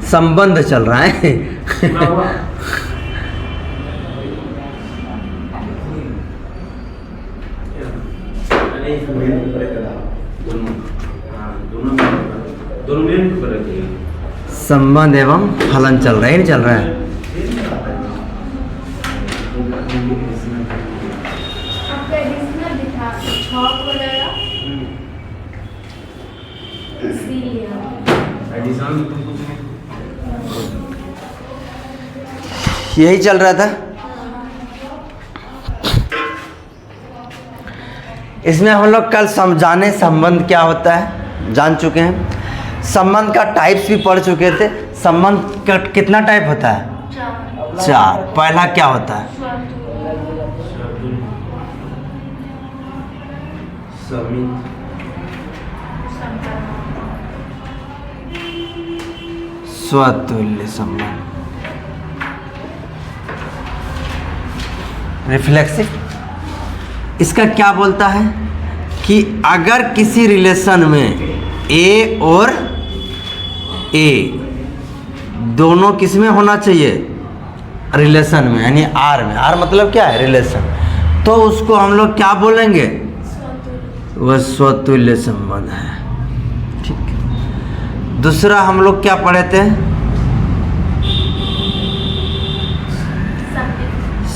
संबंध चल रहा है। संबंध एवं फलन चल रहा है, नहीं चल रहा है। यही चल रहा था। इसमें हम लोग कल समझाने संबंध क्या होता है जान चुके हैं। संबंध का टाइप्स भी पढ़ चुके थे। संबंध का कितना टाइप होता है? 4। पहला क्या होता है? स्वतुल्य संबंध, रिफ्लेक्सिव। इसका क्या बोलता है कि अगर किसी रिलेशन में ए और ए दोनों किस में होना चाहिए? रिलेशन में, यानी आर में। आर मतलब क्या है? रिलेशन। तो उसको हम लोग क्या बोलेंगे? वह स्वतुल्य संबंध है। ठीक है। दूसरा हम लोग क्या पढ़े थे?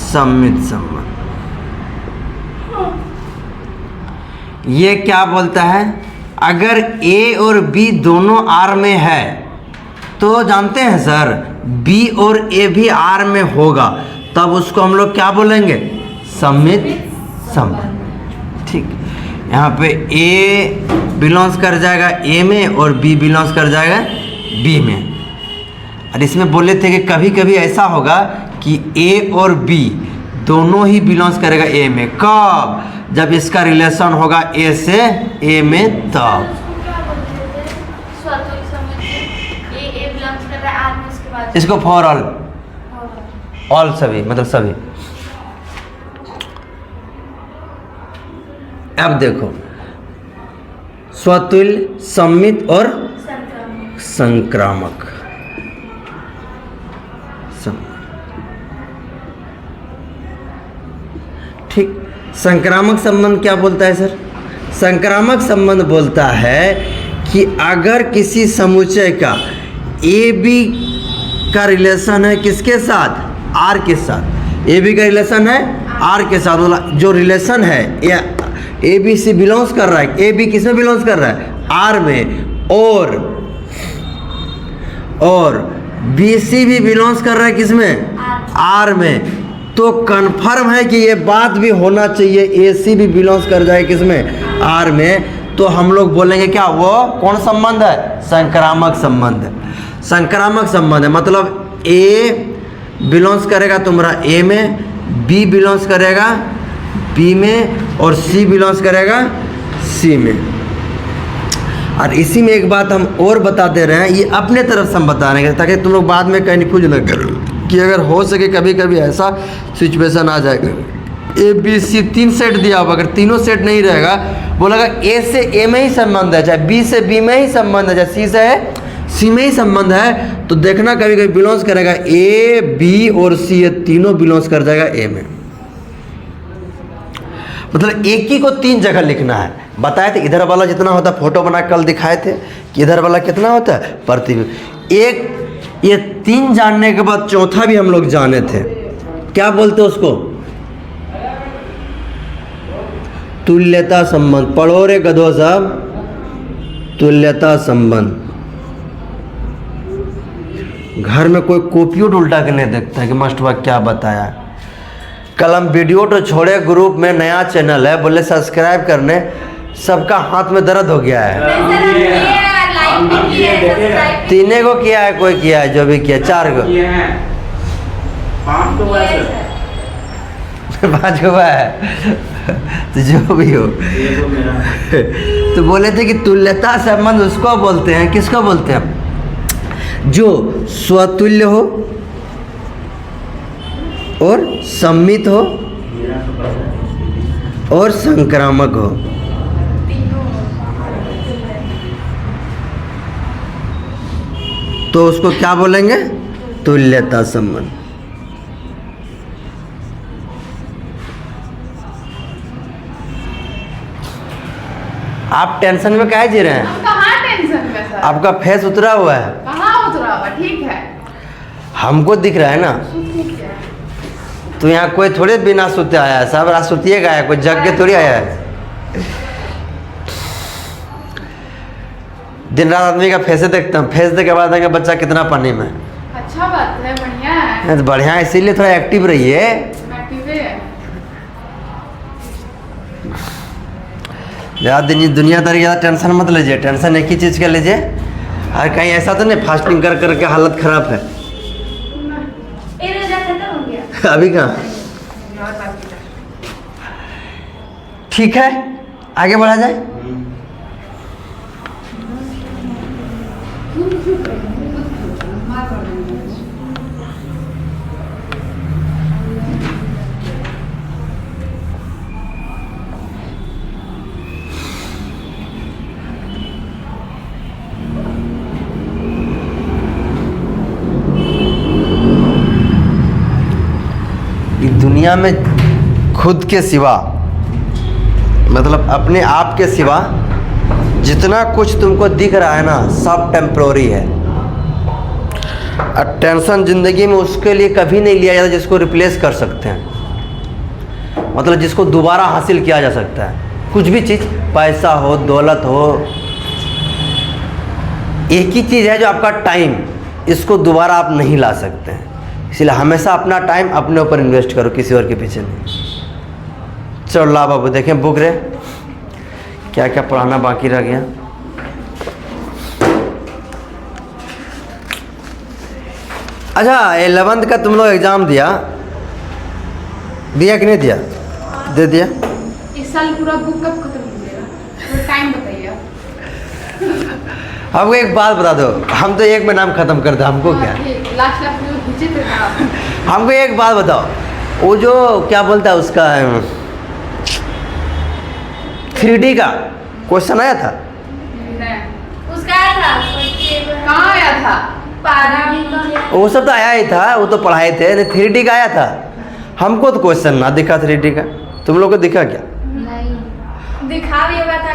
सम्मित संबंध। ये क्या बोलता है? अगर ए और बी दोनों आर में है तो जानते हैं सर, बी और ए भी आर में होगा, तब उसको हम लोग क्या बोलेंगे? सम्मित संबंध। ठीक। यहाँ पे ए बिलोंग्स कर जाएगा ए में और बी बिलोंग्स कर जाएगा बी में। और इसमें बोले थे कि कभी कभी ऐसा होगा कि ए और बी दोनों ही बिलोंग्स करेगा ए में। कब? जब इसका रिलेशन होगा ए से ए में, तब। इसको फॉर ऑल, ऑल सभी, मतलब सभी। अब देखो, स्वतुल्य, सम्मित और संक्रामक। ठीक। संक्रामक संबंध क्या बोलता है सर? संक्रामक संबंध बोलता है कि अगर किसी समुच्चय का ए बी का रिलेशन है किसके साथ? आर के साथ। ए बी का रिलेशन है आर के साथ। मतलब जो रिलेशन है ए बी से बिलोंग्स कर रहा है। ए बी किस में बिलोंग्स कर रहा है? आर में। और बी सी भी बिलोंग्स कर रहा है किस में? आर में। तो कन्फर्म है कि ये बात भी होना चाहिए ए सी भी बिलोंग्स कर जाए किस में? आर में। तो हम लोग बोलेंगे क्या? वो कौन संबंध है? संक्रामक संबंध है। संक्रामक संबंध है मतलब ए बिलोंग्स करेगा तुम्हारा ए में, बी बिलोंग्स करेगा बी में और सी बिलोंग्स करेगा सी में। और इसी में एक बात हम और बता दे रहे हैं, ये अपने तरफ से हम बता रहे हैं ताकि तुम लोग बाद में कन्फ्यूज न करो कि अगर हो सके कभी कभी ऐसा सिचुएशन आ जाएगा। ए बी सी 3 सेट दिया होगा, अगर तीनों सेट नहीं रहेगा, बोलेगा ए से ए में ही संबंध है, चाहे बी से बी में ही संबंध है, चाहे सी से है सी में ही संबंध है, तो देखना कभी कभी बिलोंग्स करेगा ए बी और सी, ये तीनों बिलोंग्स कर जाएगा ए में। मतलब एक ही को 3 जगह लिखना है। बताए थे इधर वाला जितना होता है, फोटो बना कल दिखाए थे कि इधर वाला कितना होता है? प्रतिबिंब। एक ये 3 जानने के बाद चौथा भी हम लोग जाने थे, क्या बोलते उसको? तुल्यता संबंध। पढ़ो रे गधो साहब, तुल्यता संबंध। घर में कोई कॉपी उल्टा के नहीं देखता है कि मास्टर क्या बताया। कल हम वीडियो तो छोड़े, ग्रुप में नया चैनल है, बोले सब्सक्राइब करने, सबका हाथ में दर्द हो गया है। 3 को किया है, कोई किया है, जो भी किया 4 को 5 को है तो जो भी हो। तो बोले थे कि तुल्यता संबंध उसको बोलते हैं, किसको बोलते हैं? जो स्वतुल्य हो और सम्मित हो और संक्रामक हो। तो उसको क्या बोलेंगे? तुल्यता संबंध। आप टेंशन में काहे जी रहे हैं? हम कहाँ टेंशन में सर? आपका फेस उतरा हुआ है। कहाँ उतरा हुआ? ठीक है, हमको दिख रहा है ना। ठीक है। तो यहाँ कोई थोड़े बिना सुते आया है, सब रात सुतिएगा आया, कोई जग के थोड़ी आया है। दिन रात आदमी का फेस देखते हैं, फेस देख के बाद देंगे बच्चा कितना पानी में। अच्छा बात है, बढ़िया है। तो बढ़िया, इसीलिए थोड़ा एक्टिव रहिए। एक्टिव है। ज़्यादा दुनियादारी ज़्यादा टेंशन मत लीजिए, टेंशन एक ही चीज़ का लीजिए। और कहीं ऐसा तो नहीं फास्टिंग कर करके हालत खराब है? अभी कहाँ? ठीक है, आगे बढ़ा जाए। दुनिया में खुद के सिवा, मतलब अपने आप के सिवा जितना कुछ तुमको दिख रहा है ना, सब टेम्प्रोरी है। और टेंशन ज़िंदगी में उसके लिए कभी नहीं लिया जाता जिसको रिप्लेस कर सकते हैं, मतलब जिसको दोबारा हासिल किया जा सकता है। कुछ भी चीज़, पैसा हो, दौलत हो, एक ही चीज़ है जो आपका टाइम, इसको दोबारा आप नहीं ला सकते हैं। इसलिए हमेशा अपना टाइम अपने ऊपर इन्वेस्ट करो, किसी और के पीछे नहीं। चलो ला बाबू, देखें बुक रे क्या क्या पढ़ाना बाकी रह गया। अच्छा, 11th का तुम लोग एग्ज़ाम दिया कि नहीं दिया? दे दिया। इस साल पूरा बुक कब खत्म कीजिएगा? तो टाइम बताइए आप। हमको एक बात बता दो, हम तो एक में नाम ख़त्म कर दो, हमको क्या? लास्ट जो खींचे थे ना। हमको एक बात बताओ, वो जो क्या बोलता है उसका 3D का क्वेश्चन आया था? उसका आया था। कहाँ आया था? वो सब तो आया ही था, वो तो पढ़ाए थे। नहीं, 3D का आया था। हमको तो क्वेश्चन ना दिखा 3D का। तुम लोग को दिखा क्या? नहीं दिखा भी होगा था।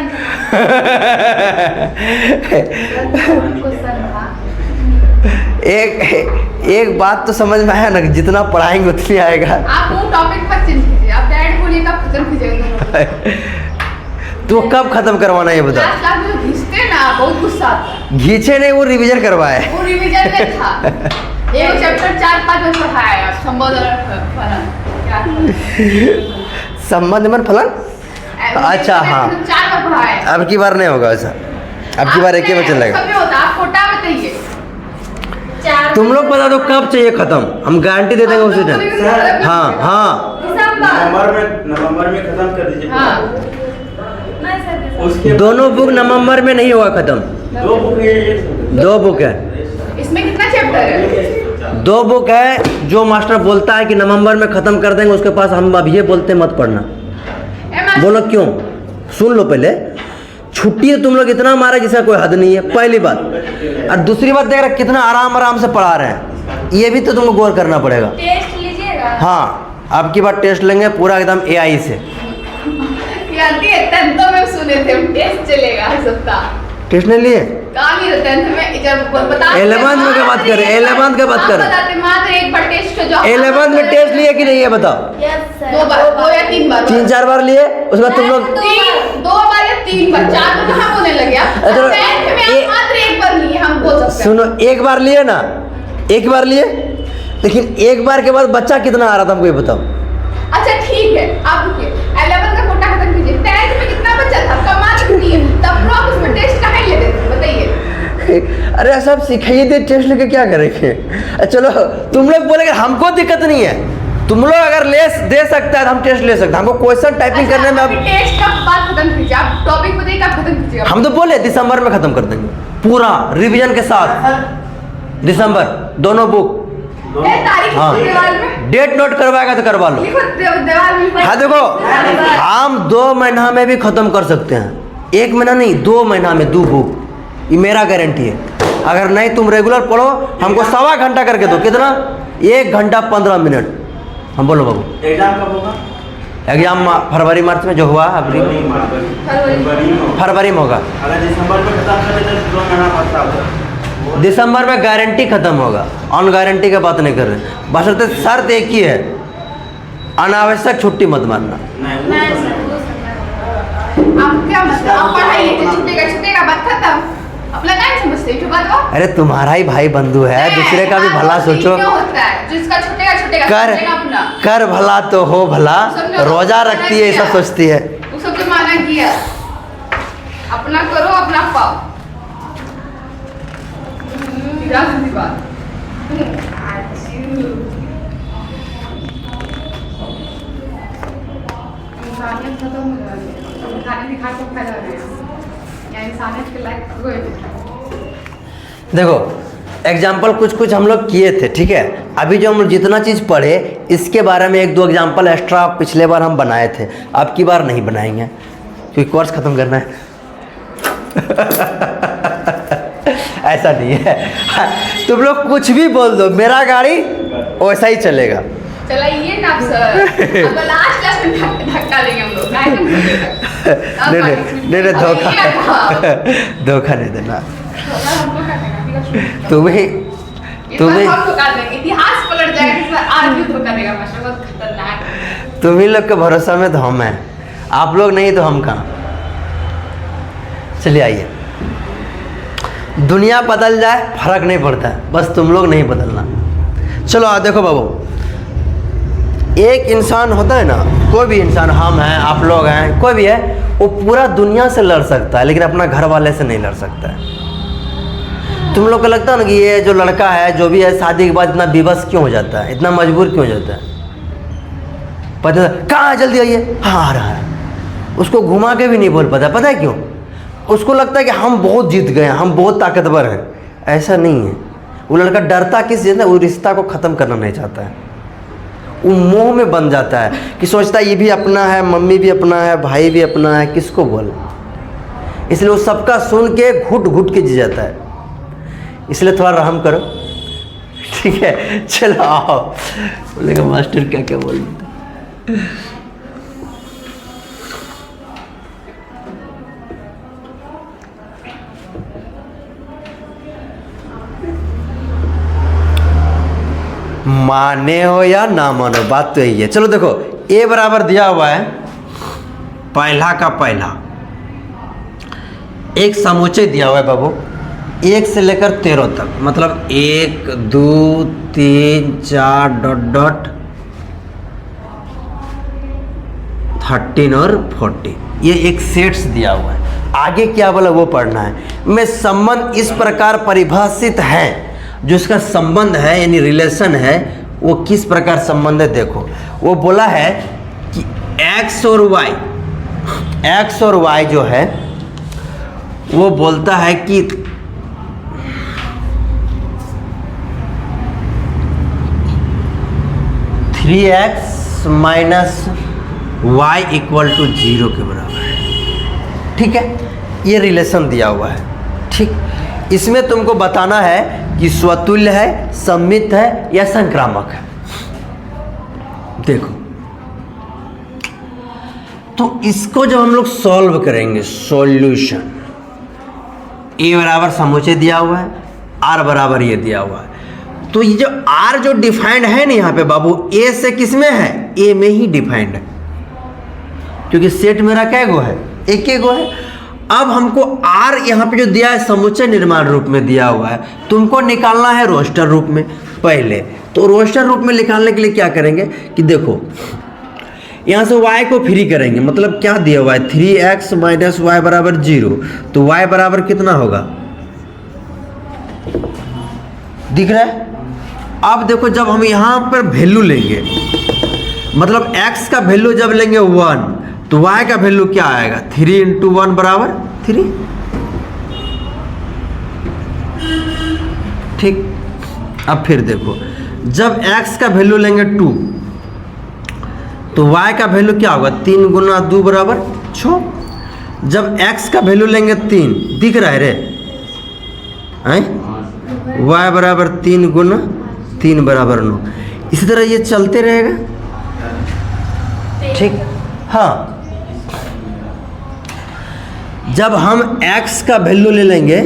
एक बात तो समझ में आया ना, जितना पढ़ाएंगे उतनी आएगा। आप वो टॉपिक पर चेंज कीजिए, आप डायरेक्ट बोलिए कब खत्म कीजिएगा। तो कब खत्म करवाना ये बता? लास्ट जो घिसते ना, बहुत गुस्सा आता है। घीचे नहीं, वो रिवीजन करवाए। वो रिवीजन में था। एक चैप्टर 4-5 में पढ़ाया है, संबंध और फलन। क्या? संबंध में फलन? अच्छा, हाँ। 4 में पढ़ाया है। अब की बार नहीं होगा ऐसा, अब की बार एक ही में चलेगा। कभी होता, आप खोटा बताइए। तुम लोग बता दो कब चाहिए खत्म, हम गारंटी दे देंगे उसी टाइम। हाँ हाँ, नवंबर में खत्म कर दीजिए। हाँ। उसके दोनों बुक नवंबर में नहीं होगा खत्म। 2 बुक है। 2 बुक है। इसमें कितना चैप्टर है? 2 बुक है। जो मास्टर बोलता है कि नवंबर में खत्म कर देंगे, उसके पास हम अब ये बोलते मत पढ़ना। बोलो क्यों? सुन लो पहले, छुट्टी है तुम लोग इतना मारे जिसका कोई हद नहीं है, पहली बात। और दूसरी बात देख रहे कितना आराम से पढ़ा रहे हैं, ये भी तो तुमको गौर करना पड़ेगा। टेस्ट लीजिएगा। हाँ, अब की बार टेस्ट लेंगे पूरा एकदम AI से। टेंथ में सुने थे टेस्ट चलेगा हर सप्ताह। टेस्ट नहीं लिए? कहाँ लिए 10th में? जब बता 11th में क्या बात कर रहे हैं? 11th का बात कर रहे हैं। बताते मात्र एक बार टेस्ट जो 11th में टेस्ट लिए कि नहीं है बताओ? Yes sir. 2 बार, 2 या 3 बार। 3-4 बार लिए, उसके बाद तुम लोग 2 बार या 3 बार, 4 तो कहाँ होने लगे आप? चलो, 10th में आप मात्र एक बार लिए, हम बोल सकते हैं। सुनो, एक बार लिए ना, एक बार लिए, लेकिन एक बार के बाद बच्चा कितना आ रहा था हमको ये बताओ। अच्छा ठीक है, आप रुकिए। 11th का कोटा खत्म कीजिए। 10th में कितना बचा था? कमा कितनी है? तब लोग उसमें टेस्ट कहाँ लेते थे बताइए? अरे सब सिखाइए दे, टेस्ट लेके क्या करेंगे? चलो तुम लोग बोलेंगे हमको दिक्कत नहीं है, तुम लोग अगर ले दे सकता है तो हम टेस्ट ले सकते हैं। हमको क्वेश्चन टाइपिंग करने में अब टेस्ट का बात खत्म कीजिए, आप टॉपिक बताइए कब खत्म कीजिएगा। हम तो बोले दिसंबर में खत्म कर देंगे पूरा रिवीजन के साथ। दिसंबर दोनों बुक। तारीख हाँ, दीवार में डेट नोट करवाएगा तो करवा लो। लिखो, दीवार में। हाँ देखो, हम 2 महीना में भी खत्म कर सकते हैं, 1 महीना नहीं, 2 महीना में 2 बुक, ये मेरा गारंटी है। अगर नहीं तुम रेगुलर पढ़ो हमको 1.25 घंटा करके दो। कितना? 1 घंटा 15 मिनट। हम बोलो बाबू। एग्जाम कब होगा? एग्जाम फरवरी मार्च में जो हुआ अभी फरवरी में होगा। अगर दिसंबर में खत्म कर देते तो 2 महीना बचता होगा। दिसंबर में गारंटी खत्म होगा, ऑन गारंटी की बात नहीं कर रहे। बशर्ते शर्त एक ही है, अनावश्यक छुट्टी मत मारना। नहीं सर हो सकता है। आप क्या मतलब आप पढ़ाइए तो छूटेगा बात खत्म। अपना क्या समझते हो बात? अरे तुम्हारा ही भाई बंधु है, दूसरे का भी भला सोचो। क्यों होता है? जिसका छूटेगा कर अपना। कर भला तो हो भला, रोजा रखती है ऐसा सोचती है। वो सब जो माना किया अपना करो अपना पाओ। बात इंसानियत खत्म हो जा रही है। खाने दिखा तो फैला रहे हैं या इंसानियत के लायक कोई नहीं। देखो एग्जाम्पल कुछ कुछ हम लोग किए थे, ठीक है। अभी जो हम लोग जितना चीज़ पढ़े इसके बारे में 1-2 एग्जाम्पल एक्स्ट्रा पिछले बार हम बनाए थे, अब की बार नहीं बनाएंगे क्योंकि कोर्स ख़त्म करना है। ऐसा नहीं है, तुम लोग कुछ भी बोल दो, मेरा गाड़ी वैसा ही चलेगा। चलाइए ना आप सर, अब लास्ट क्लास में धक्का देंगे हम लोग। नहीं धोखा नहीं देना। तुम्हें इतिहास पलट जाएगा, इस बार आज भी धोखा देगा मास्टर, बहुत खतरनाक। तुम्ही लोग के भरोसा में तो हम हैं, आप लोग नहीं तो हम कहाँ। चलिए आइए, दुनिया बदल जाए फर्क नहीं पड़ता है, बस तुम लोग नहीं बदलना। चलो आ देखो बाबू, एक इंसान होता है ना, कोई भी इंसान, हम हैं आप लोग हैं कोई भी है, वो पूरा दुनिया से लड़ सकता है लेकिन अपना घर वाले से नहीं लड़ सकता है। तुम लोग को लगता है ना कि ये जो लड़का है जो भी है शादी के बाद इतना विवश क्यों हो जाता है, इतना मजबूर क्यों हो जाता है? पता है कहाँ जल्दी आइए, हाँ आ रहा है, उसको घुमा के भी नहीं बोल पाता। पता है क्यों? उसको लगता है कि हम बहुत जीत गए हैं, हम बहुत ताकतवर हैं। ऐसा नहीं है, वो लड़का डरता किस चीज़ से? वो रिश्ता को ख़त्म करना नहीं चाहता है, वो मोह में बन जाता है कि सोचता है ये भी अपना है, मम्मी भी अपना है, भाई भी अपना है, किसको बोल। इसलिए वो सबका सुन के घुट घुट के जी जाता है। इसलिए थोड़ा रहम करो, ठीक है। चलो आओ, बोलेगा मास्टर क्या क्या बोल देते। माने हो या ना मानो, बात तो यही है। चलो देखो, ए बराबर दिया हुआ है पहला का पहला, एक समुच्चय दिया हुआ है बाबू 1 से लेकर 13 तक, मतलब 1 2 3 4 डॉट डॉट 13 और 40, ये एक सेट्स दिया हुआ है। आगे क्या बोला वो पढ़ना है। में संबंध इस प्रकार परिभाषित है, जो इसका संबंध है यानी रिलेशन है वो किस प्रकार संबंध है देखो। वो बोला है कि x और y जो है वो बोलता है कि three X minus Y equal to 0 के बराबर है, ठीक है। ये रिलेशन दिया हुआ है, ठीक। इसमें तुमको बताना है कि स्वतुल्य है, सममित है या संक्रामक है। देखो तो इसको जब हम लोग सॉल्व करेंगे, सॉल्यूशन, ए बराबर समुच्चय दिया हुआ है, आर बराबर ये दिया हुआ है। तो ये जो आर जो डिफाइंड है ना यहाँ पे बाबू, ए से किस में है? ए में ही डिफाइंड है, क्योंकि सेट मेरा क्या गो है? एक गो है। अब हमको आर यहाँ पे जो दिया है समुच्चय निर्माण रूप में दिया हुआ है, तुमको निकालना है रोस्टर रूप में पहले। तो रोस्टर रूप में निकालने के लिए क्या करेंगे कि देखो यहाँ से y को फ्री करेंगे, मतलब क्या दिया हुआ है 3x माइनस वाई बराबर 0, तो y बराबर कितना होगा दिख रहा है। अब देखो जब हम यहाँ पर वैल्यू लेंगे, मतलब x का वैल्यू जब लेंगे 1, तो y का वैल्यू क्या आएगा? 3 × 1 बराबर 3, ठीक। अब फिर देखो जब x का वैल्यू लेंगे 2, तो y का वैल्यू क्या होगा? 3 × 2 बराबर 6। जब x का वैल्यू लेंगे 3, दिख रहा है रे हैं? y बराबर 3 गुना 3 बराबर 9। इसी तरह ये चलते रहेगा। ठीक, हाँ। जब हम x का वैल्यू ले लेंगे,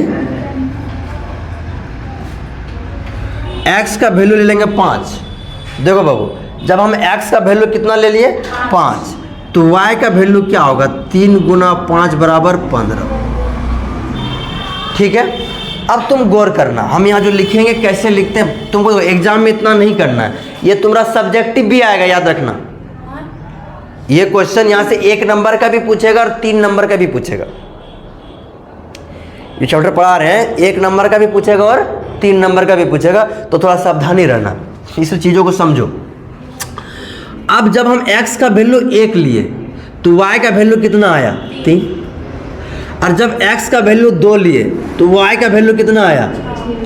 x का वैल्यू ले लेंगे 5। देखो बाबू, जब हम x का वैल्यू कितना ले लिए 5, तो y का वैल्यू क्या होगा 3 गुना 5 बराबर 15। ठीक है, अब तुम गौर करना, हम यहाँ जो लिखेंगे कैसे लिखते हैं तुमको एग्जाम में इतना नहीं करना है, ये तुम्हारा सब्जेक्टिव भी आएगा, याद रखना। ये क्वेश्चन यहाँ से 1 नंबर का भी पूछेगा और 3 नंबर का भी पूछेगा। ये चैप्टर पढ़ा रहे हैं, 1 नंबर का भी पूछेगा और 3 नंबर का भी पूछेगा, तो थोड़ा सावधानी रहना, इस चीज़ों को समझो। अब जब हम x का वैल्यू 1 लिए तो y का वैल्यू कितना आया 3, और जब x का वैल्यू 2 लिए तो y का वैल्यू कितना आया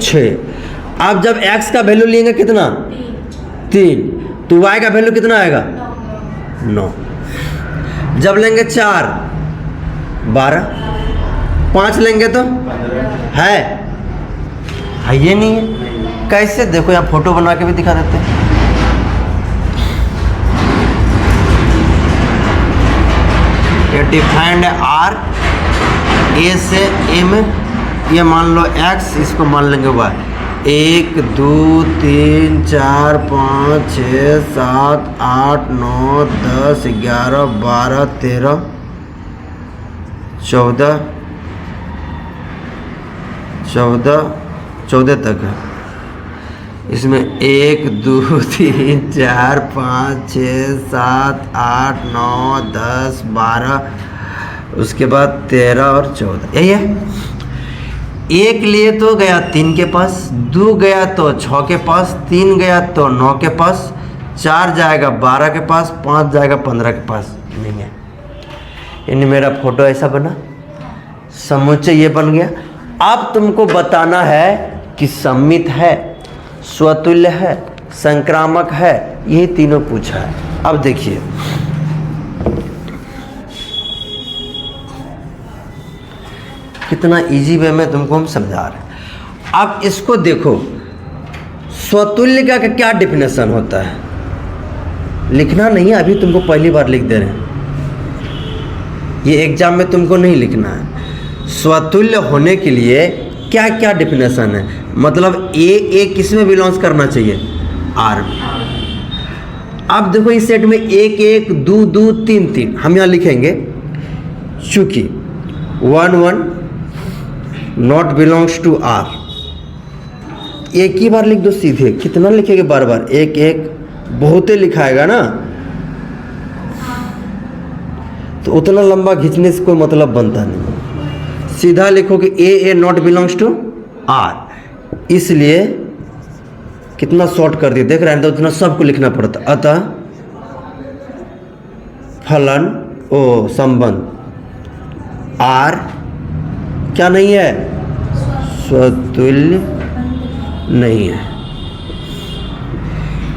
6। अब जब x का वैल्यू लेंगे कितना 3, तो y का वैल्यू कितना आएगा 9। जब लेंगे 4 12, 5 लेंगे तो है ये नहीं है। कैसे, देखो यहाँ फोटो बना के भी दिखा देते हैं। ये डिफाइंड है R, A से M, ये मान लो X, इसको मान लेंगे Y। 1 2 3 4 5 6 7 8 9 10 11 12 13 14 तक है। इसमें 1 2 3 4 5 6 7 8 9 10 12, उसके बाद 13 और 14, यही है। 1 लिए तो गया 3 के पास, 2 गया तो 6 के पास, 3 गया तो 9 के पास, 4 जाएगा 12 के पास, 5 जाएगा 15 के पास, नहीं है। यानी मेरा फोटो ऐसा बना, समुच्चय ये बन गया। अब तुमको बताना है कि सम्मित है, स्वतुल्य है, संक्रामक है, यही तीनों पूछा है। अब देखिए, कितना इजी वे में तुमको हम समझा रहे हैं। अब इसको देखो, स्वतुल्य का क्या डेफिनेशन होता है, लिखना नहीं है, अभी तुमको पहली बार लिख दे रहे हैं, ये एग्जाम में तुमको नहीं लिखना है। स्वतुल्य होने के लिए क्या क्या डेफिनेशन है, मतलब ए किस में बिलोंग्स करना चाहिए, आर में। अब देखो इस सेट में 1 1 2 2 3 3 हम यहाँ लिखेंगे, चूंकि 1 1 नॉट बिलोंग्स टू आर, एक ही बार लिख दो सीधे, कितना लिखेंगे बार बार, 1 1 बहुते लिखाएगा ना, तो उतना लंबा खींचने से कोई मतलब बनता नहीं। सीधा लिखो कि ए नॉट बिलोंग्स टू आर, इसलिए कितना शॉर्ट कर दिया, देख रहे हैं, तो उतना सबको लिखना पड़ता। अतः फलन संबंध आर क्या नहीं है, स्वतुल्य नहीं है।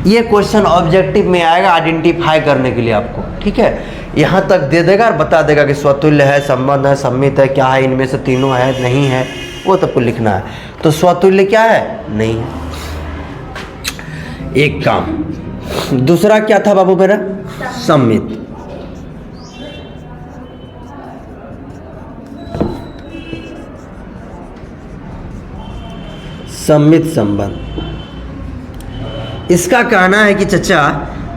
ये क्वेश्चन ऑब्जेक्टिव में आएगा आइडेंटिफाई करने के लिए आपको, ठीक है। यहाँ तक दे देगा और बता देगा कि स्वतुल्य है, संबंध है, सम्मित है, क्या है, इनमें से तीनों है, नहीं है, वो तब को लिखना है। तो स्वतुल्य क्या है, नहीं है, एक काम। दूसरा क्या था बाबू मेरा, सम्मित। सम्मित संबंध, इसका कहना है कि चचा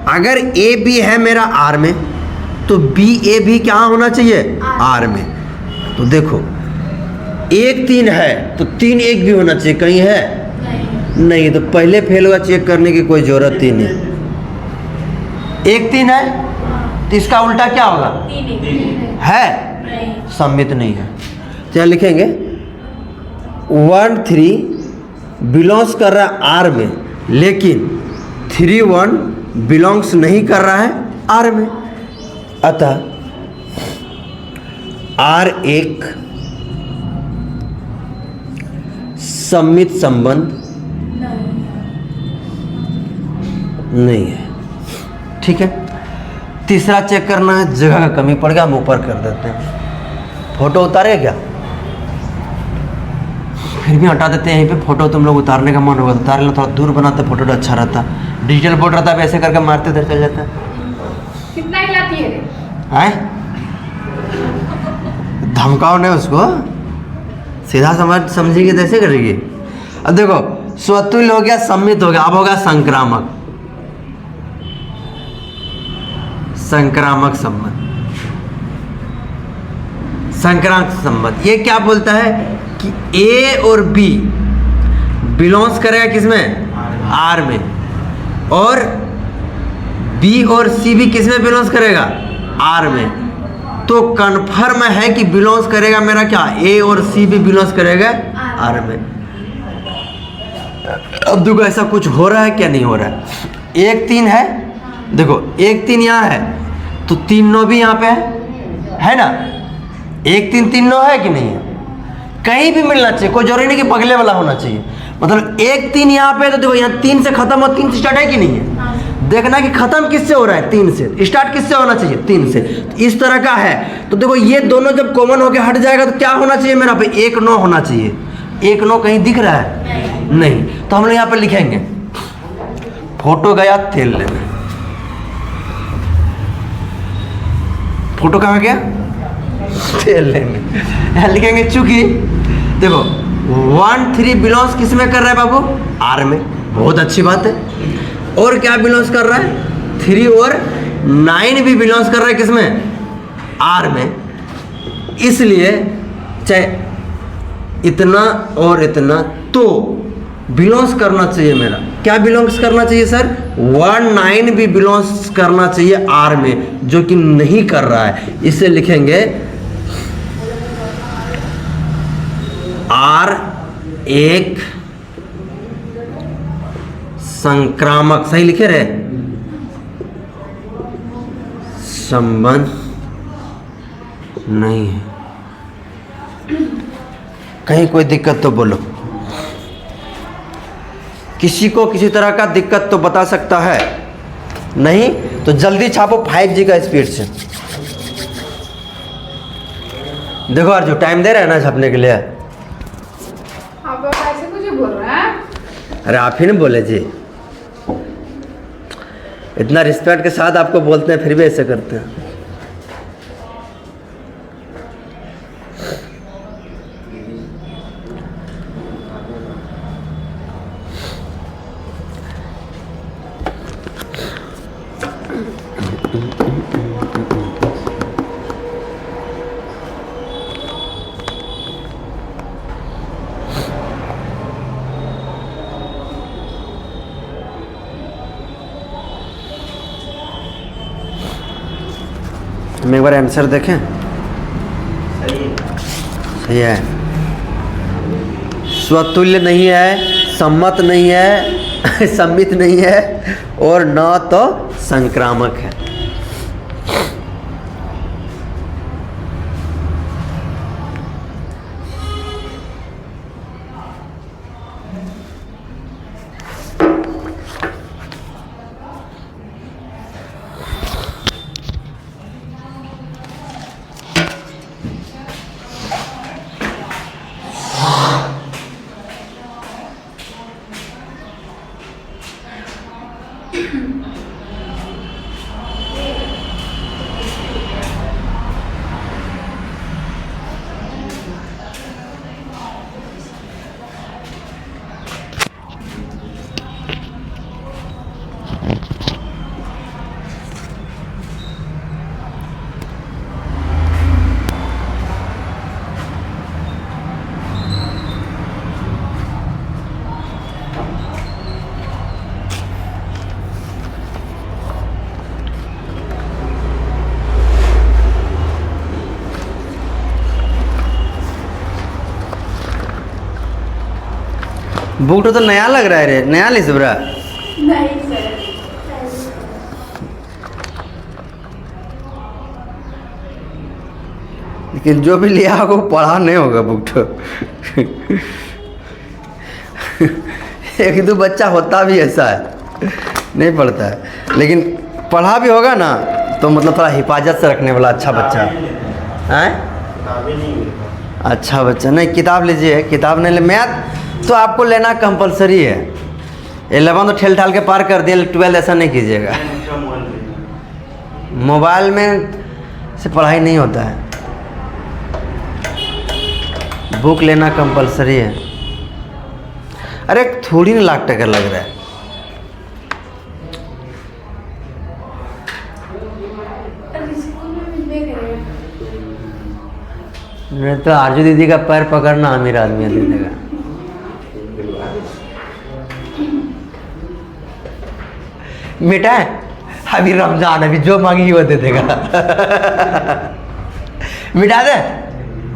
अगर ए बी है मेरा आर में, तो बी ए भी क्या होना चाहिए, आर में। तो देखो 1 3 है तो 3 1 भी होना चाहिए, कहीं है नहीं, तो पहले फेल हुआ, चेक करने की कोई जरूरत ही नहीं। 1 3 है तो इसका उल्टा क्या होगा, है, सम्मित नहीं है। तो यहाँ लिखेंगे 1 3 बिलोंग्स कर रहा है आर में, लेकिन 3 1 बिलोंग्स नहीं कर रहा है आर में। अतः आर एक सम्मित संबंध नहीं है, ठीक है। तीसरा चेक करना है, जगह का कमी पड़ गया, हम ऊपर कर देते हैं। फोटो उतारे क्या, फिर भी हटा देते हैं यहीं पे। फोटो तुम लोग उतारने का मन होगा तो उतार लो, थोड़ा दूर बनाते फोटो तो अच्छा रहता। डिजिटल बोर्ड रहता है ऐसे करके मारते इधर चल जाता कितना हिलाती है रे? है। धमकाओ नहीं उसको, सीधा समझेगी तो ऐसे करेगी। अब देखो स्वतुल्य हो गया, सम्मित हो गया, अब होगा संक्रामक। संक्रामक संबंध, संक्रामक संबंध ये क्या बोलता है कि ए और बी बिलोंग्स करेगा किसमें? आर में, और बी और सी भी किसमें बिलोंग्स करेगा? आर में। तो कन्फर्म है कि बिलोंग्स करेगा मेरा क्या? ए और सी भी बिलोंग्स करेगा आर में। अब देखो ऐसा कुछ हो रहा है क्या? नहीं हो रहा है। 1 3 है, देखो 1 3 यहाँ है तो 3 9 भी यहाँ पे है ना? 1 3 3 9 है कि नहीं है? कहीं भी मिलना चाहिए, कोई जरूरी नहीं कि बगले वाला होना चाहिए। मतलब 1 3 यहाँ पे है तो देखो यहाँ 3 से खत्म और 3 से स्टार्ट है कि नहीं है? देखना कि खत्म किससे हो रहा है? 3 से। स्टार्ट किससे होना चाहिए? 3 से। तो इस तरह का है तो देखो ये दोनों जब कॉमन होकर हट जाएगा तो क्या होना चाहिए मेरा पे? 1 9 होना चाहिए। 1 9 कहीं दिख रहा है? नहीं। तो हम लोग यहाँ पे लिखेंगे फोटो गया तेल लेने। फोटो कहाँ गया? तेल लेने। यहाँ लिखेंगे चूंकि देखो 1 3 बिलोंग्स किस में कर रहा है बाबू? आर में। बहुत अच्छी बात है। और क्या बिलोंग्स कर रहा है? 3 और 9 भी बिलोंग्स कर रहा है किसमें? आर में। इसलिए चाहे इतना और इतना तो बिलोंग्स करना चाहिए मेरा। क्या बिलोंग्स करना चाहिए सर? 1 9 भी बिलोंग्स करना चाहिए आर में, जो कि नहीं कर रहा है। इसे लिखेंगे आर एक संक्रामक, सही लिखे रहे, संबंध नहीं है। कहीं कोई दिक्कत तो बोलो। किसी को किसी तरह का दिक्कत तो बता सकता है? नहीं तो जल्दी छापो 5G का स्पीड से। देखो अर्जुन टाइम दे रहे हैं ना छापने के लिए? आप ऐसे कुछ बोल रहे हैं? अरे आप ही नहीं बोले जी, इतना रिस्पेक्ट के साथ आपको बोलते हैं फिर भी ऐसे करते हैं। हम एक बार आंसर देखें। सही है। स्वतुल्य नहीं है, सम्मत नहीं है, सम्मित नहीं है और न तो संक्रामक है। बुक तो नया लग रहा है रे, नया लिस ब्रा। नहीं सर। लेकिन जो भी लिया होगा वो पढ़ा नहीं होगा बुक तो। एक दो बच्चा होता भी ऐसा है, नहीं पढ़ता है, लेकिन पढ़ा भी होगा ना तो मतलब थोड़ा हिफाजत से रखने वाला अच्छा बच्चा है। अच्छा बच्चा, नहीं किताब लीजिए, किताब नहीं ले, मैथ तो आपको लेना कंपलसरी है। 11 तो ठेल ठाल के पार कर दिए, 12 ऐसा नहीं कीजिएगा। दूसरा मोबाइल भेजना। मोबाइल में से पढ़ाई नहीं होता है, बुक लेना कंपलसरी है। अरे थोड़ी ना लाख टका लग रहा है। स्कूल में मिलने गए। नहीं तो आरजू दीदी का पैर पकड़ना अमीर आदमी दे देगा। बेटा अभी रमजान, अभी जो मांगी वो दे देगा। मिटा दे।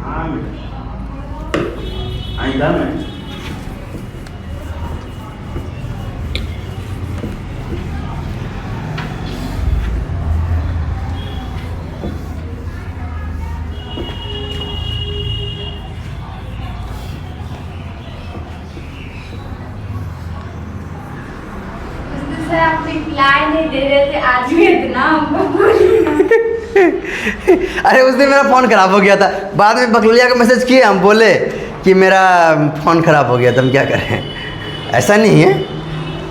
हाँ आइंदा में सर आप रिप्लाई नहीं दे रहे थे, आज भी इतना हमको बोलिए। अरे उस दिन मेरा फ़ोन ख़राब हो गया था, बाद में बकलोलिया का मैसेज किए, हम बोले कि मेरा फ़ोन ख़राब हो गया था, हम क्या करें। ऐसा नहीं है,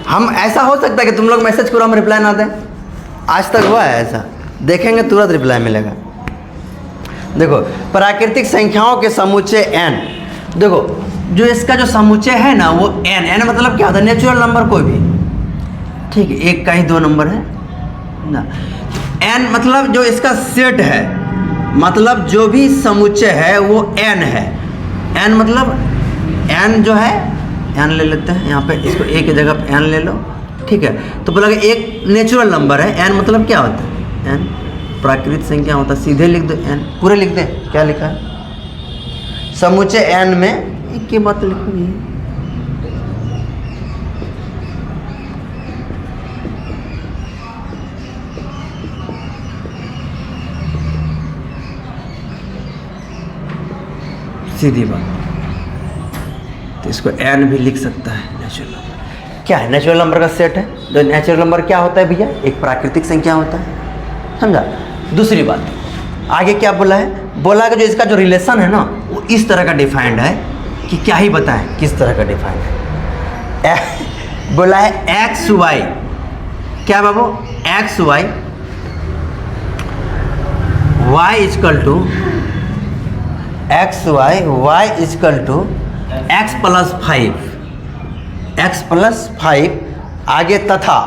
हम ऐसा हो सकता है कि तुम लोग मैसेज करो हम रिप्लाई ना दें। आज तक हुआ है ऐसा, देखेंगे तुरंत रिप्लाई मिलेगा। देखो प्राकृतिक संख्याओं के समुच्चय n, देखो जो इसका जो समुच्चय है ना वो n मतलब क्या होता है, नेचुरल नंबर कोई भी, ठीक है, एक का ही दो नंबर है ना। n मतलब जो इसका सेट है, मतलब जो भी समुच्चय है वो n है। n मतलब n जो है, n ले लेते हैं यहाँ पे, इसको a की जगह पे n ले लो, ठीक है। तो बोला कि एक नेचुरल नंबर है, n मतलब क्या होता है, n प्राकृतिक संख्या होता है। सीधे लिख दो n, पूरे लिख दे, क्या लिखा है समुच्चय n में एक की बात लिखोगी। सीधी बात, तो इसको n भी लिख सकता है नेचुरल नंबर। क्या है, नेचुरल नंबर का सेट है। जो नेचुरल नंबर क्या होता है भैया, एक प्राकृतिक संख्या होता है, समझा। दूसरी बात आगे क्या बोला है, बोला कि जो इसका जो रिलेशन है ना वो इस तरह का डिफाइंड है कि क्या ही बताएं किस तरह का डिफाइंड है। बोला है एक्स वाई, क्या बाबू, X Y, Y equal to X Y, Y equal to X plus 5, X plus 5, आगे तथा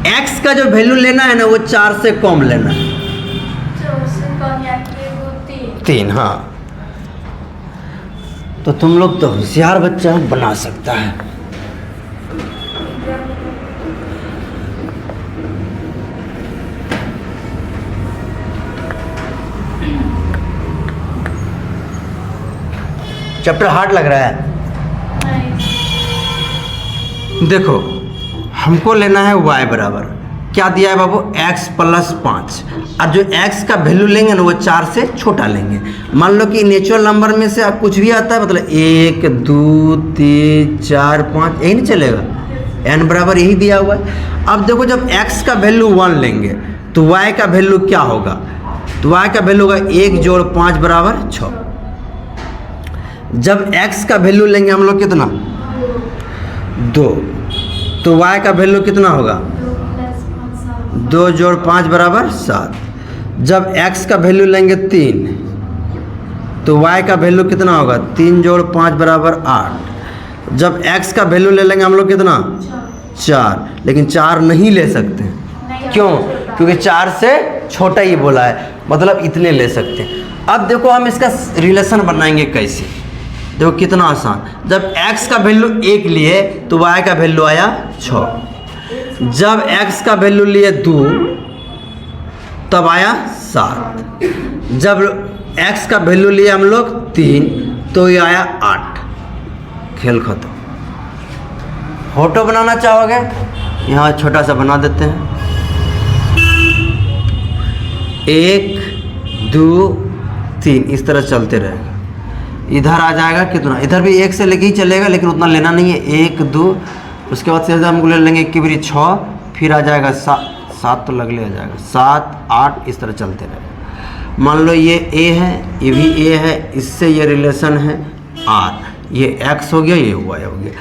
x का जो वैल्यू लेना है ना वो 4 से कम लेना है, 4 से कम या कि वो 3। हाँ, तो तुम लोग तो होशियार बच्चा बना सकता है। चैप्टर हार्ड लग रहा है। देखो हमको लेना है y बराबर, क्या दिया है बाबू, x प्लस 5, और जो x का वैल्यू लेंगे ना वो 4 से छोटा लेंगे। मान लो कि नेचुरल नंबर में से अब कुछ भी आता है, मतलब 1 2 3 4 5, यही नहीं चलेगा, n बराबर यही दिया हुआ है। अब देखो जब x का वैल्यू 1 लेंगे तो y का वैल्यू क्या होगा, तो y का वैल्यू होगा 1 जोड़ 5 बराबर 6। जब x का वैल्यू लेंगे हम लोग कितना, 2, तो y का वैल्यू कितना होगा, 2 जोड़ 5 बराबर 7। जब x का वैल्यू लेंगे 3, तो y का वैल्यू कितना होगा, 3 जोड़ 5 बराबर 8। जब x का वैल्यू ले लेंगे हम लोग कितना, 4, लेकिन 4 नहीं ले सकते, क्यों, क्योंकि 4 से छोटा ही बोला है, मतलब इतने ले सकते हैं। अब देखो हम इसका रिलेशन बनाएंगे कैसे, देखो कितना आसान। जब x का वैल्यू 1 लिए तो y का वैल्यू आया 6। जब x का वैल्यू लिए 2 तब आया 7। जब x का वैल्यू लिए हम लोग 3 तो ये आया 8। खेल खत्म। फोटो बनाना चाहोगे, यहाँ छोटा सा बना देते हैं, 1 2 3 इस तरह चलते रहेगा। इधर आ जाएगा कितना, इधर भी 1 से लेके ही चलेगा, लेकिन उतना लेना नहीं है, 1 2, उसके बाद से हम ले लेंगे कि बरी 6, फिर आ जाएगा 7 तो लगले आ जाएगा, 7 8 इस तरह चलते रहेगा। मान लो ये ए है, ये भी ए है, इससे ये रिलेशन है आर, ये एक्स हो गया, ये वाई हो गया।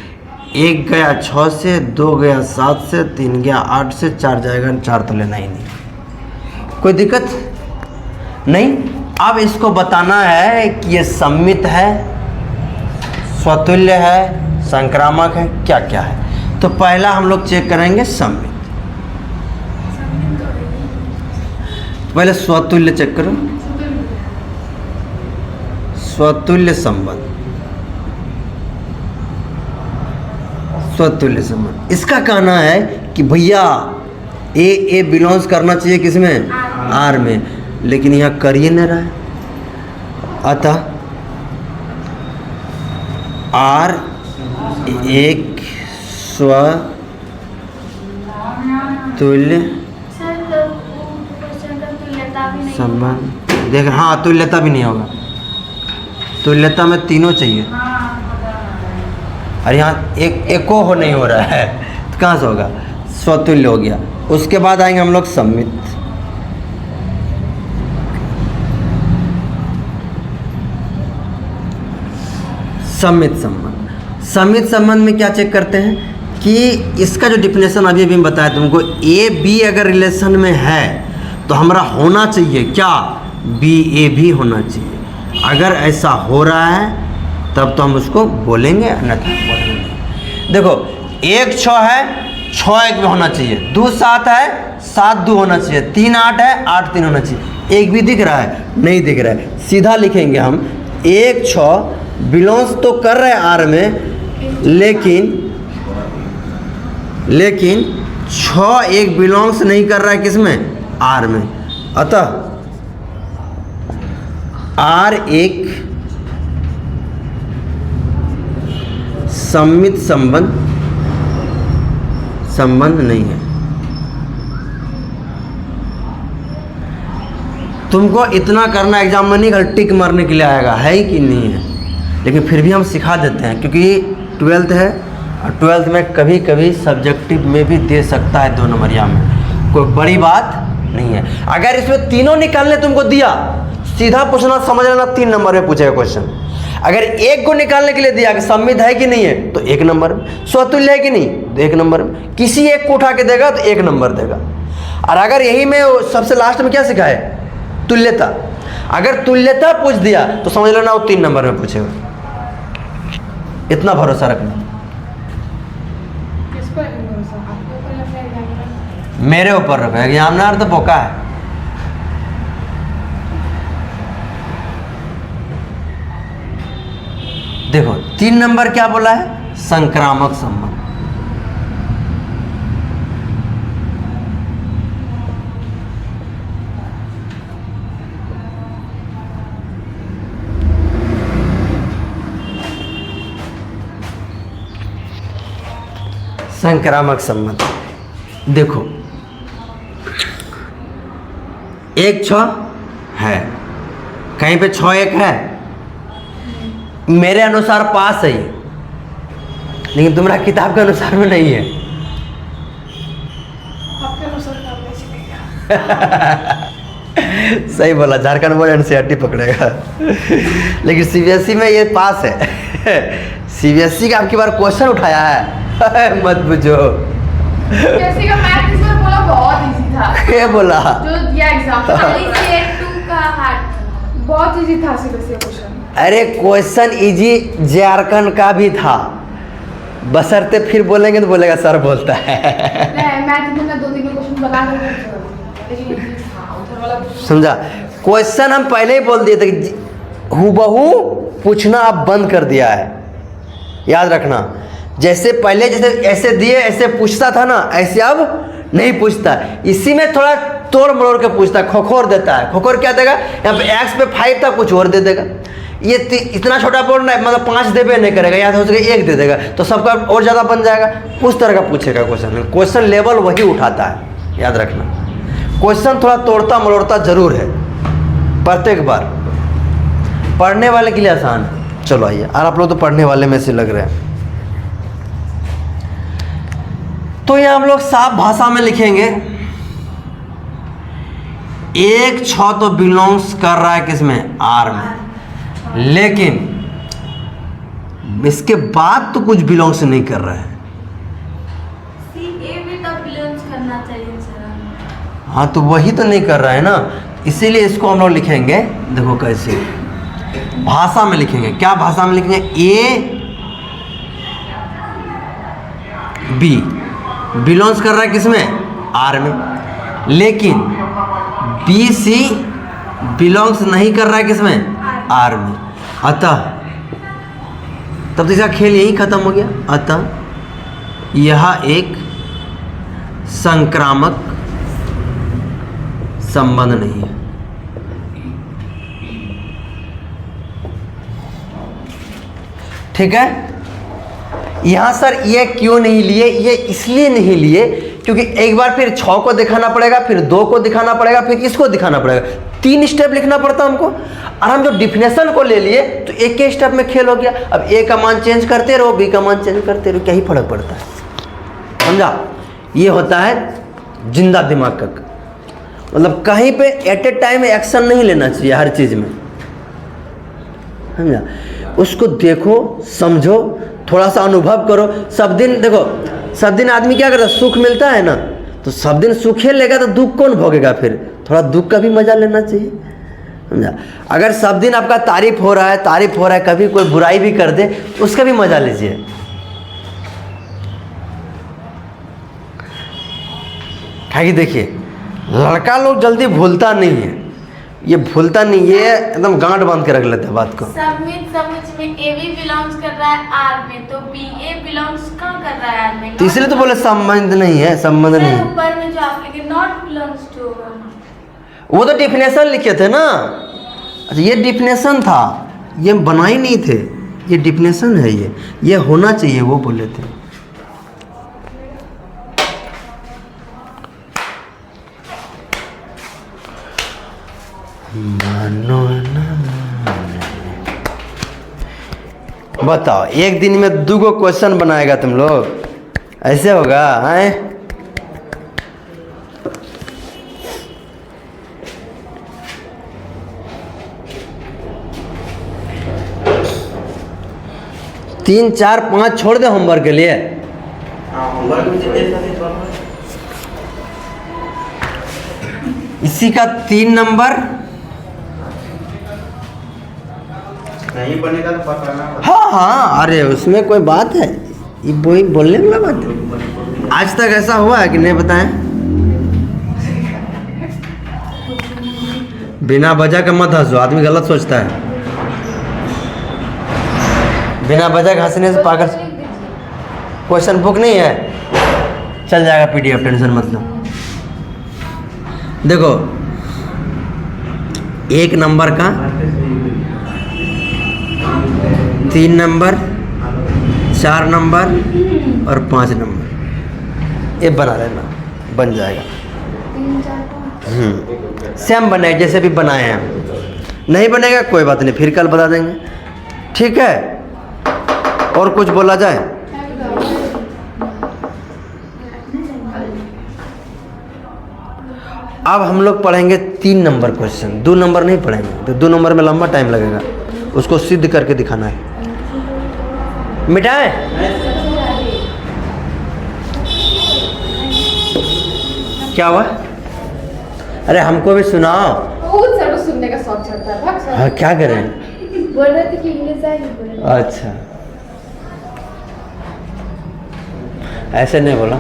1 गया 6 से, 2 गया 7 से, 3 गया 8 से, 4 जाएगा 4 तो लेना ही नहीं। कोई दिक्कत नहीं। अब इसको बताना है कि ये सममित है, स्वतुल्य है, संक्रामक है, क्या क्या है। तो पहला हम लोग चेक करेंगे सममित। पहले स्वतुल्य चेक करो, स्वतुल्य संबंध, स्वतुल्य संबंध। इसका कहना है कि भैया ए बिलोंग्स करना चाहिए किसमें, आर में, लेकिन यहाँ कर ही नहीं रहा है। अतः आर एक स्वतुल्य सर तो क्वेश्चन का तुल्यता भी नहीं संबंध। देख, हाँ तुल्यता भी नहीं होगा, तुल्यता में तीनों चाहिए। और यहाँ एको हो नहीं हो रहा है, तो कहाँ से होगा, स्वतुल्य हो गया। उसके बाद आएंगे हम लोग सममित। सममित संबंध। सममित संबंध में क्या चेक करते हैं कि इसका जो डिफिनेशन अभी अभी बताया तुमको, ए बी अगर रिलेशन में है तो हमारा होना चाहिए क्या, बी ए भी होना चाहिए। अगर ऐसा हो रहा है तब तो हम उसको बोलेंगे, अन्यथा बोलेंगे नहीं। देखो 1 6 है, 6 1 में होना चाहिए, 2 7 है, 7 2 होना चाहिए, 3 8 है, 8 3 होना चाहिए। एक भी दिख रहा है, नहीं दिख रहा है, सीधा लिखेंगे हम 1 6 बिलोंग्स तो कर रहे हैं आर में, लेकिन 6 1 बिलोंग्स नहीं कर रहा है किसमें, आर में। अतः आर एक सममित संबंध नहीं है। तुमको इतना करना एग्जाम में नहीं, घर टिक मारने के लिए आएगा, है ही कि नहीं है, लेकिन फिर भी हम सिखा देते हैं क्योंकि 12th है, और 12th में कभी कभी सब्जेक्टिव में भी दे सकता है 2 नंबरिया में, कोई बड़ी बात नहीं है। अगर इसमें तीनों निकालने तुमको दिया, सीधा पूछना, समझ लेना 3 नंबर में पूछेगा क्वेश्चन। अगर एक को निकालने के लिए दिया कि सममित है कि नहीं है तो 1 नंबर में, स्वतुल्य है कि नहीं तो 1 नंबर में, किसी एक को उठा के देगा तो 1 नंबर देगा। और अगर यही में सबसे लास्ट में क्या सिखाए, तुल्यता, अगर तुल्यता पूछ दिया तो समझ लेना वो 3 नंबर में पूछेगा। इतना भरोसा रखना। किस पर है भरोसा, आपके ऊपर या फिर एग्जामिनर? मेरे ऊपर रखो, एग्जामिनर तो बोका है। देखो 3 नंबर क्या बोला है, संक्रामक संबंध। संक्रामक संबंध। देखो 1 6 है, कहीं पे 6 1 है, मेरे अनुसार पास है ये, लेकिन तुम्हारा किताब के अनुसार में नहीं है। आपके अनुसार काम नहीं चलेगा। सही बोला, झारखंड बोर्ड एनसीईआरटी पकड़ेगा। लेकिन सीबीएसई में ये पास है। सीबीएसई का आपकी बार क्वेश्चन उठाया है, मत बुझो। जैसे का मैथ इस बार बोला बहुत इजी था, ये बोला जो दिया एग्जाम CA2 का हार्ड बहुत इजी था सीबीएसई क्वेश्चन। अरे क्वेश्चन इजी झारखंड का भी था, बशर्ते फिर बोलेंगे तो बोलेगा सर बोलता है। नहीं, मैथ में 2-3 क्वेश्चन बता कर लेकिन easy था उधर वाला। समझा, क्वेश्चन हम पहले ही बोल दिए थे कि हूबहू पूछना अब बंद कर दिया है, याद रखना। जैसे पहले जैसे ऐसे दिए ऐसे पूछता था ना, ऐसे अब नहीं पूछता। इसी में थोड़ा तोड़ मरोड़ के पूछता है, खोखोर देता है। खोखोर क्या देगा, यहाँ पे एक्स पे 5 था, कुछ और दे देगा। ये इतना छोटा बोर्ड ना, मतलब 5 देवे नहीं करेगा, या हो सके 1 दे देगा, तो सबका और ज़्यादा बन जाएगा। उस तरह का पूछेगा क्वेश्चन। क्वेश्चन लेवल वही उठाता है, याद रखना। क्वेश्चन थोड़ा तोड़ता मरोड़ता जरूर है प्रत्येक बार, पढ़ने वाले के लिए आसान है। चलो आइए, और आप लोग तो पढ़ने वाले में से लग रहे हैं। तो ये हम लोग साफ भाषा में लिखेंगे, एक 6 तो बिलोंग्स कर रहा है किसमें, आर में, लेकिन इसके बाद तो कुछ बिलोंग्स नहीं कर रहा है। सी ए भी तो बिलोंग्स करना चाहिए सर। हाँ तो वही तो नहीं कर रहा है ना, इसीलिए इसको हम लोग लिखेंगे, देखो कैसे भाषा में लिखेंगे। क्या भाषा में लिखेंगे, ए बी बिलोंग्स कर रहा है किसमें, आर में, लेकिन बी सी बिलोंग्स नहीं कर रहा है किसमें, आर में। अतः तब तो इसका खेल यही खत्म हो गया। अतः यह एक संक्रामक संबंध नहीं है। ठीक है। यहां सर ये क्यों नहीं लिए, ये इसलिए नहीं लिए क्योंकि एक बार फिर 6 को दिखाना पड़ेगा, फिर 2 को दिखाना पड़ेगा, फिर इसको दिखाना पड़ेगा, 3 स्टेप लिखना पड़ता हमको। और हम जो डिफिनेशन को ले लिए तो एक ही स्टेप में खेल हो गया। अब ए का मान चेंज करते रहो, बी का मान चेंज करते रहो, क्या ही फर्क पड़ता है, समझा। ये होता है जिंदा दिमाग का, मतलब कहीं पे एट ए टाइम एक्शन नहीं लेना चाहिए हर चीज में, समझा। उसको देखो, समझो, थोड़ा सा अनुभव करो। सब दिन देखो, सब दिन आदमी क्या करता है, सुख मिलता है ना, तो सब दिन सुखे लेगा तो दुख कौन भोगेगा, फिर थोड़ा दुख का भी मजा लेना चाहिए, समझा। अगर सब दिन आपका तारीफ हो रहा है, कभी कोई बुराई भी कर दे तो उसका भी मजा लीजिए। क्या देखिए, लड़का लोग जल्दी भूलता नहीं है, ये भूलता नहीं, ये एकदम गांठ बांध के रख लेते हैं बात को। समुच में ए भी बिलोंग्स कर रहा है आर में, तो बी ए बिलोंग्स कहाँ कर रहा है आर में, तो इसलिए तो बोले संबंध नहीं है, संबंध नहीं है। ऊपर में जो आप लिखे नॉट बिलोंग्स टू, वो तो डिफिनेशन लिखे थे ना। अच्छा ये डिफिनेशन था, ये बनाए नहीं थे, ये डिफिनेशन है, ये होना चाहिए, वो बोले थे। मानो ना बताओ, एक दिन में 2 क्वेश्चन बनाएगा तुम लोग, ऐसे होगा हैं? तीन, 4, 5 छोड़ दे होमवर्क के लिए। हाँ, होमवर्क में जितने सारे प्रॉब्लम इसी का 3 नंबर, नहीं बनेगा तो पकड़ना पड़ेगा। हाँ हाँ, अरे उसमें कोई बात है, ये वही बोलने वाला बात है। आज तक ऐसा हुआ है कि नहीं बताएं? बिना वजह का मत हंसो, आदमी गलत सोचता है। बिना वजह का हंसने से पागल। क्वेश्चन बुक नहीं है, चल जाएगा PDF, टेंशन मत लो। देखो 1 नंबर का, 3 नंबर, 4 नंबर और 5 नंबर, ये बना लेना, बन जाएगा। सेम बनाए जैसे भी बनाए हैं। नहीं बनेगा कोई बात नहीं, फिर कल बता देंगे, ठीक है। और कुछ बोला जाए? अब हम लोग पढ़ेंगे 3 नंबर क्वेश्चन, 2 नंबर नहीं पढ़ेंगे, तो 2 नंबर में लंबा टाइम लगेगा, उसको सिद्ध करके दिखाना है। मिटाए क्या हुआ? अरे हमको भी सुनाओ। बहुत सारा सुनने का शौक चढ़ता है, भाग सारा। हाँ क्या करें? बोल रहे थे कि इंग्लिश आई, बोल रहे थे। अच्छा ऐसे नहीं बोला।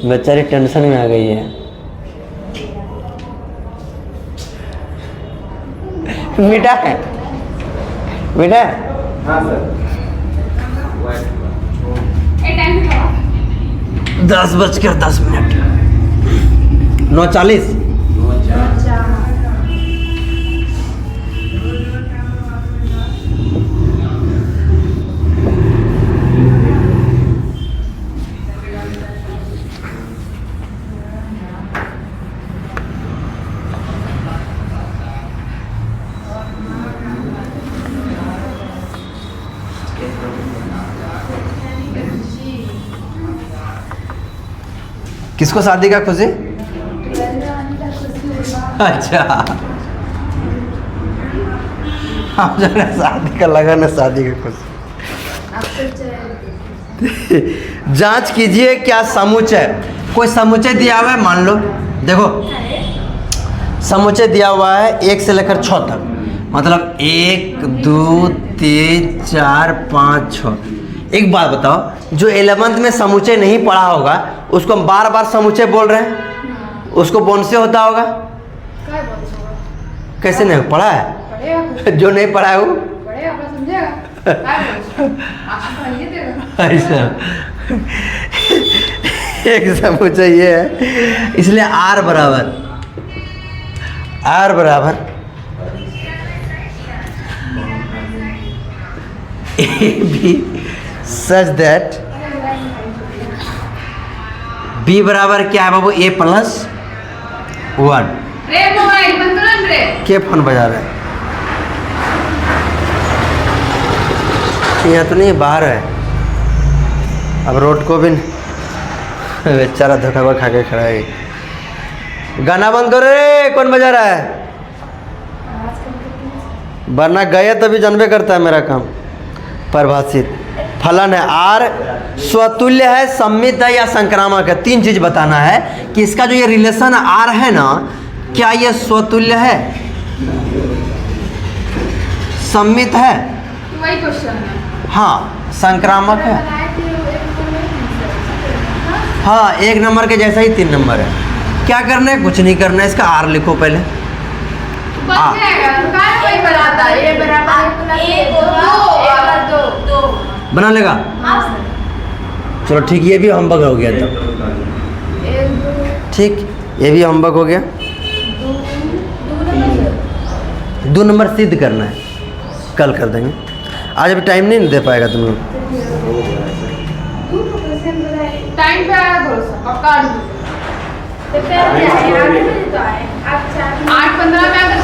बेचारी टेंशन में आ गई है। मीठा है, मीठा है। हाँ सर। ए टाइम पे खड़ा। 10:10, 9:40। किसको शादी का खुशी? अच्छा, हम जो है शादी का लगन है, शादी का खुशी। जांच कीजिए क्या समुच्चय, कोई समुच्चय दिया हुआ है, मान लो देखो समुच्चय दिया हुआ है 1 से लेकर 6 तक, मतलब 1 2 3 4 5 6। एक बात बताओ, जो 11th में समुच्चय नहीं पढ़ा होगा उसको हम बार बार समुच्चय बोल रहे हैं, उसको कौन से होता होगा? क्या बोल रहे हो? कैसे नहीं पढ़ा है? पढ़ेगा जो नहीं पढ़ा है वो पढ़ेगा, अपना समझेगा। क्या बोल रहे हो? आप पढ़िए देगा। ऐसा एक समुच्चय ये है, इसलिए R बराबर AB such that B बराबर क्या है बाबू? A + 1। रे मोबाइल बंद करो ना रे। क्या फोन बजा रहा है? यहाँ तो नहीं, बाहर है। अब रोड को भी बेचारा धोखा हुआ खा के खड़ा है। गाना बंद करो रे, कौन बजा रहा है? वरना गए तभी जानबे करता है मेरा काम। परिभाषित फलन है R, स्वतुल्य है, सम्मित है या संक्रामक है। 3 चीज बताना है कि इसका जो ये रिलेशन R है ना, क्या ये स्वतुल्य है, सम्मित है, वही क्वेश्चन है। हाँ, संक्रामक है। हाँ, 1 नंबर के जैसा ही 3 नंबर है। क्या करना है? कुछ नहीं करना है, इसका R लिखो पहले। बन जाएगा, कहाँ कोई बनाता है? ये बराबर दो। बना लेगा? चलो ठीक, ये भी होमवर्क हो गया तब। ठीक, ये भी होमवर्क हो गया। 2 नंबर सिद्ध करना है, कल कर देंगे, आज अभी टाइम नहीं दे पाएगा तुम लोग। टाइम पे आया भरोसा, पक्का 8:15 में अगर